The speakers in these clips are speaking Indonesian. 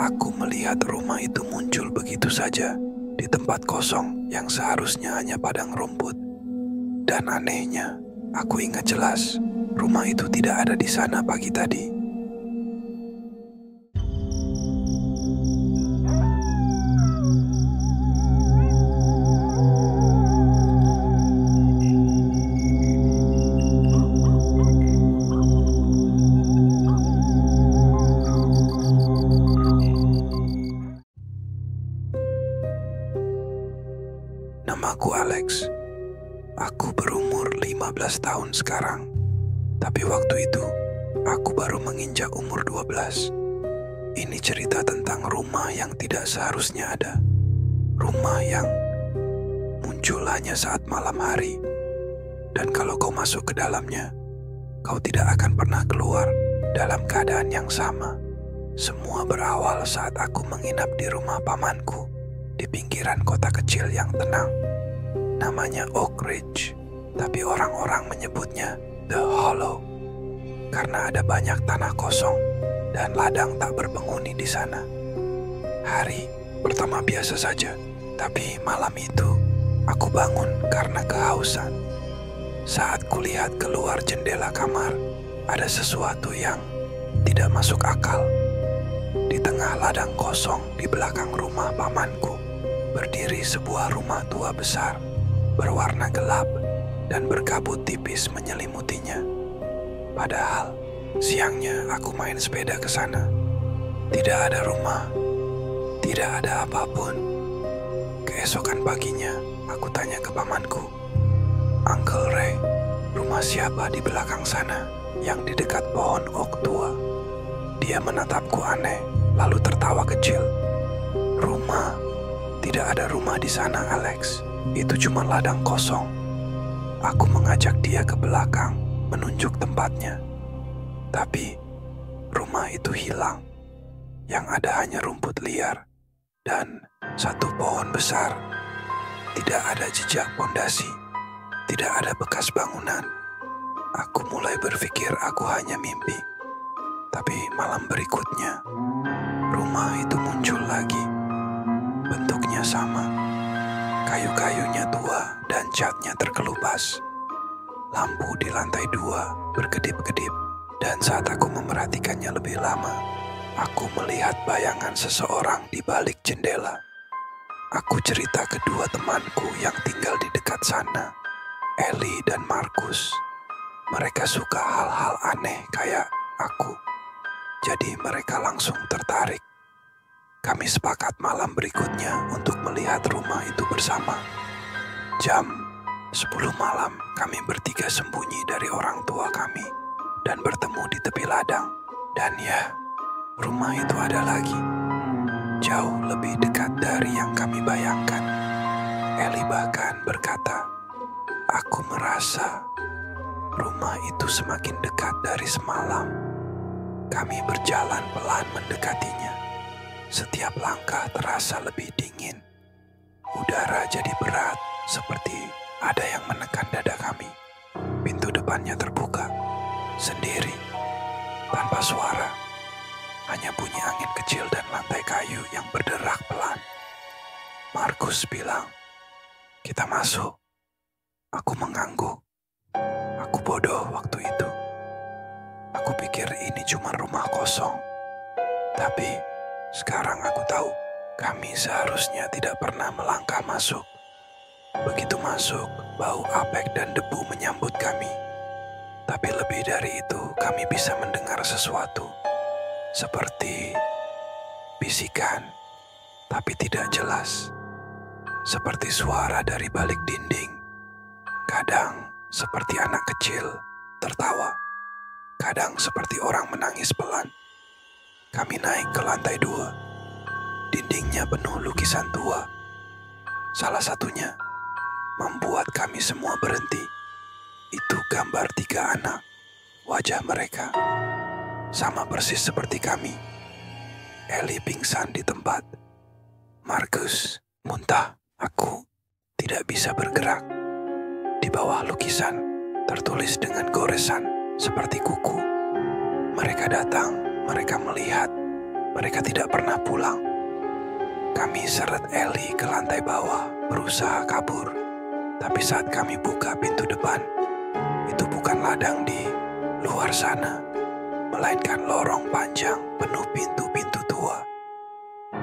aku melihat rumah itu muncul begitu saja di tempat kosong yang seharusnya hanya padang rumput. Dan anehnya, aku ingat jelas rumah itu tidak ada di sana pagi tadi. Namaku Alex. Aku berumur 15 tahun sekarang. Tapi waktu itu, aku baru menginjak umur 12. Ini cerita tentang rumah yang tidak seharusnya ada. Rumah yang muncul hanya saat malam hari. Dan kalau kau masuk ke dalamnya, kau tidak akan pernah keluar dalam keadaan yang sama. Semua berawal saat aku menginap di rumah pamanku di pinggiran kota kecil yang tenang. Namanya Oak Ridge, tapi orang-orang menyebutnya The Hollow karena ada banyak tanah kosong dan ladang tak berpenghuni di sana. Hari pertama biasa saja, tapi malam itu aku bangun karena kehausan. Saat kulihat keluar jendela kamar, ada sesuatu yang tidak masuk akal. Di tengah ladang kosong di belakang rumah pamanku, berdiri sebuah rumah tua besar, berwarna gelap dan berkabut tipis menyelimutinya. Padahal siangnya aku main sepeda ke sana. Tidak ada rumah, tidak ada apapun. Keesokan paginya, aku tanya ke pamanku, "Uncle Ray, rumah siapa di belakang sana yang di dekat pohon oak tua?" Dia menatapku aneh, lalu tertawa kecil. "Rumah? Tidak ada rumah di sana, Alex. Itu cuma ladang kosong." Aku mengajak dia ke belakang, menunjuk tempatnya. Tapi rumah itu hilang. Yang ada hanya rumput liar dan satu pohon besar. Tidak ada jejak pondasi, tidak ada bekas bangunan. Aku mulai berpikir aku hanya mimpi. Tapi malam berikutnya, rumah itu muncul lagi. Bentuknya sama. Kayu-kayunya tua dan catnya terkelupas. Lampu di lantai 2 berkedip-kedip, dan saat aku memerhatikannya lebih lama, aku melihat bayangan seseorang di balik jendela. Aku cerita kedua temanku yang tinggal di dekat sana, Ellie dan Markus. Mereka suka hal-hal aneh kayak aku, jadi mereka langsung tertarik. Kami sepakat malam berikutnya untuk melihat rumah itu bersama. Jam 10 malam kami bertiga sembunyi dari orang tua kami dan bertemu di tepi ladang. Dan ya, rumah itu ada lagi. Jauh lebih dekat dari yang kami bayangkan. Ellie bahkan berkata, "Aku merasa rumah itu semakin dekat dari semalam." Kami berjalan pelan mendekatinya. Setiap langkah terasa lebih dingin. Udara jadi berat, seperti ada yang menekan dada kami. Pintu depannya terbuka, sendiri, tanpa suara. Hanya bunyi angin kecil dan lantai kayu yang berderak pelan. Markus bilang, "Kita masuk." Aku mengangguk. Aku bodoh waktu itu. Aku pikir ini cuma rumah kosong. Tapi sekarang aku tahu, kami seharusnya tidak pernah melangkah masuk. Begitu masuk, bau apek dan debu menyambut kami. Tapi lebih dari itu, kami bisa mendengar sesuatu. Seperti bisikan, tapi tidak jelas. Seperti suara dari balik dinding. Kadang seperti anak kecil tertawa. Kadang seperti orang menangis pelan. Kami naik ke lantai 2. Dindingnya penuh lukisan tua. Salah satunya membuat kami semua berhenti. Itu gambar 3 anak. Wajah mereka sama persis seperti kami. Ellie pingsan di tempat. Markus muntah. Aku tidak bisa bergerak. Di bawah lukisan tertulis dengan goresan seperti kuku. Mereka datang, mereka melihat, Mereka tidak pernah pulang. Kami seret Ellie ke lantai bawah, berusaha kabur. Tapi saat kami buka pintu depan, itu bukan ladang di luar sana, melainkan lorong panjang penuh pintu-pintu tua.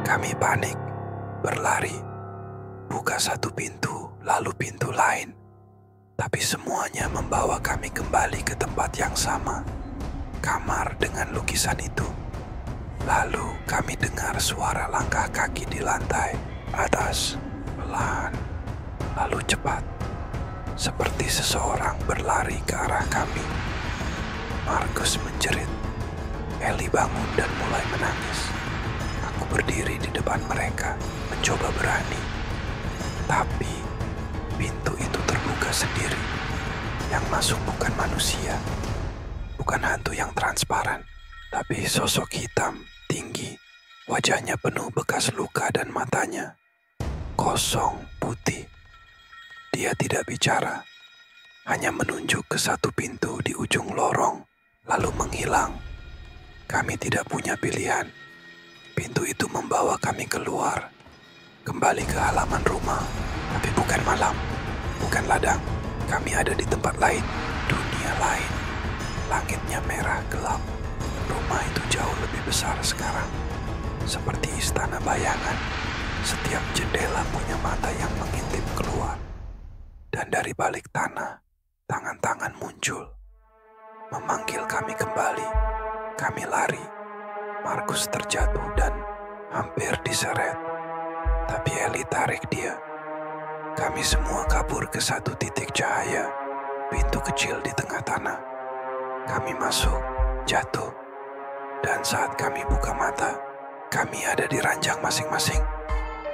Kami panik, berlari, buka satu pintu, lalu pintu lain. Tapi semuanya membawa kami kembali ke tempat yang sama, kamar dengan lukisan itu. Lalu kami dengar suara langkah kaki di lantai atas, pelan, lalu cepat, seperti seseorang berlari ke arah kami. Markus menjerit. Ellie bangun dan mulai menangis. Aku berdiri di depan mereka, mencoba berani. Tapi pintu itu terbuka sendiri. Yang masuk bukan manusia, bukan hantu yang transparan, tapi sosok hitam, tinggi, wajahnya penuh bekas luka dan matanya kosong, putih. Dia tidak bicara, hanya menunjuk ke satu pintu di ujung lorong, lalu menghilang. Kami tidak punya pilihan. Pintu itu membawa kami keluar, kembali ke halaman rumah, tapi bukan malam, bukan ladang. Kami ada di tempat lain, dunia lain. Langitnya merah gelap. Rumah itu jauh lebih besar sekarang, seperti istana bayangan. Setiap jendela punya mata yang mengintip keluar. Dan dari balik tanah, tangan-tangan muncul, memanggil kami kembali. Kami lari. Markus terjatuh dan hampir diseret. Tapi Ellie tarik dia. Kami semua kabur ke satu titik cahaya, pintu kecil di tengah tanah. Kami masuk, jatuh. Dan saat kami buka mata, kami ada di ranjang masing-masing.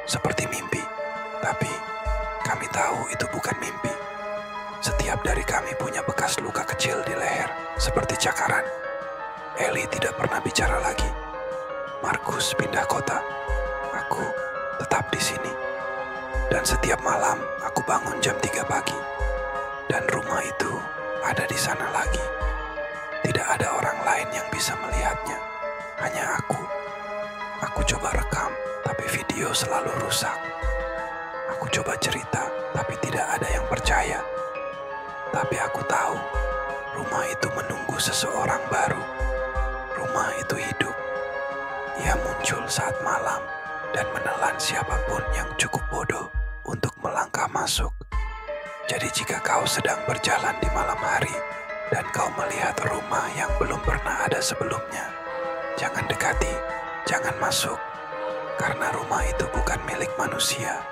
Seperti mimpi, tapi kami tahu itu bukan mimpi. Setiap dari kami punya bekas luka kecil di leher, seperti cakaran. Ellie tidak pernah bicara lagi. Markus pindah kota. Aku tetap di sini. Dan setiap malam aku bangun jam 3 pagi. Dan rumah itu ada di sana lagi. Tidak ada orang lain yang bisa melihatnya. Hanya aku. Aku coba rekam, tapi video selalu rusak. Aku coba cerita, tapi tidak ada yang percaya. Tapi aku tahu, rumah itu menunggu seseorang baru. Rumah itu hidup. Ia muncul saat malam dan menelan siapapun yang cukup bodoh untuk melangkah masuk. Jadi jika kau sedang berjalan di malam hari dan kau melihat rumah yang belum pernah ada sebelumnya, jangan dekati, jangan masuk, karena rumah itu bukan milik manusia,